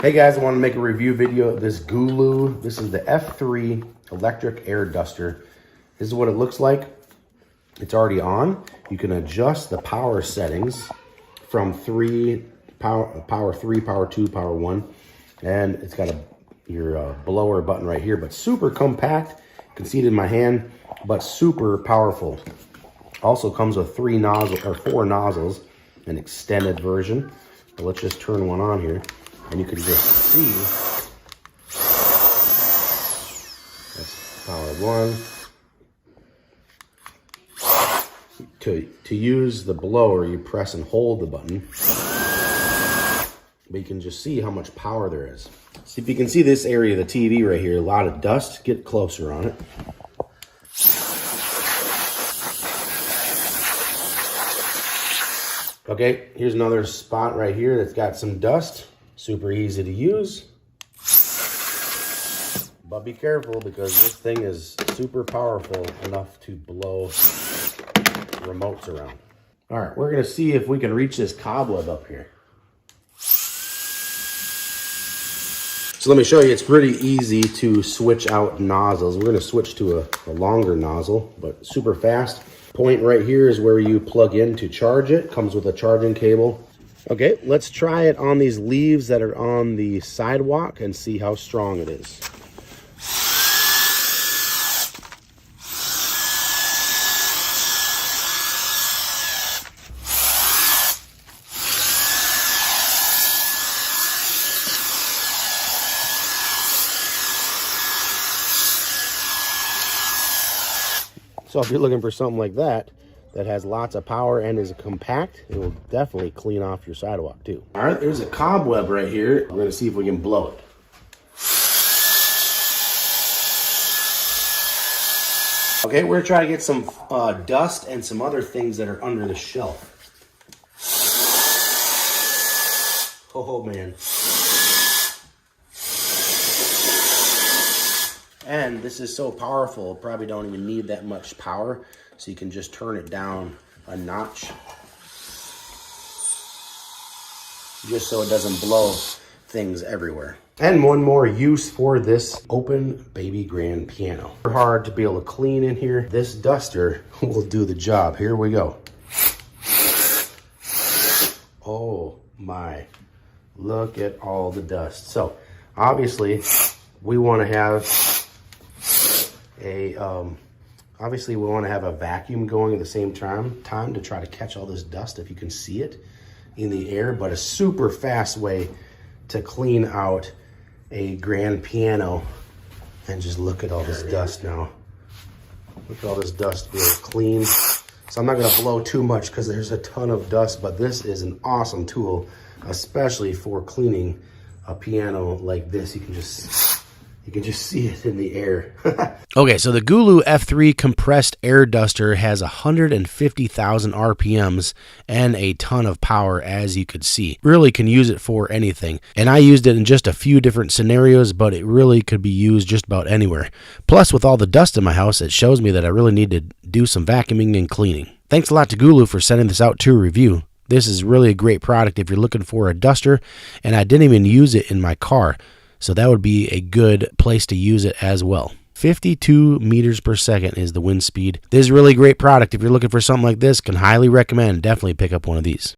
Hey guys, I want to make a review video of this GOOLOO. This is the F3 electric air duster. This is what it looks like. It's already on. You can adjust the power settings from power 3, power 2, power 1. And it's got your blower button right here, but super compact. You can see it in my hand, but super powerful. Also comes with 4 nozzles, an extended version. But let's just turn one on here. And you can just see that's power 1. To use the blower, you press and hold the button. But you can just see how much power there is. See if you can see this area of the TV right here, a lot of dust. Get closer on it. Okay, here's another spot right here that's got some dust. Super easy to use, but be careful because this thing is super powerful enough to blow remotes around. All right, we're gonna see if we can reach this cobweb up here. So let me show you, it's pretty easy to switch out nozzles. We're gonna switch to a longer nozzle, but super fast. Point right here is where you plug in to charge it. Comes with a charging cable. Okay, let's try it on these leaves that are on the sidewalk and see how strong it is. So if you're looking for something like that, that has lots of power and is compact, it will definitely clean off your sidewalk too. All right, there's a cobweb right here. We're gonna see if we can blow it. Okay, we're gonna try to get some dust and some other things that are under the shelf. Oh man. And this is so powerful, probably don't even need that much power. So you can just turn it down a notch. Just so it doesn't blow things everywhere. And one more use for this open baby grand piano. Hard to be able to clean in here. This duster will do the job. Here we go. Oh my, look at all the dust. So obviously we want to have a vacuum going at the same time to try to catch all this dust if you can see it in the air, but a super fast way to clean out a grand piano. And just look at all this dust now. Look at all this dust being clean. So I'm not gonna blow too much because there's a ton of dust, but this is an awesome tool, especially for cleaning a piano like this. You can just see it in the air. Okay, so the GOOLOO F3 Compressed Air Duster has 150,000 RPMs and a ton of power, as you could see. Really can use it for anything. And I used it in just a few different scenarios, but it really could be used just about anywhere. Plus, with all the dust in my house, it shows me that I really need to do some vacuuming and cleaning. Thanks a lot to GOOLOO for sending this out to review. This is really a great product if you're looking for a duster, and I didn't even use it in my car. So that would be a good place to use it as well. 52 meters per second is the wind speed. This is a really great product. If you're looking for something like this, can highly recommend. Definitely pick up one of these.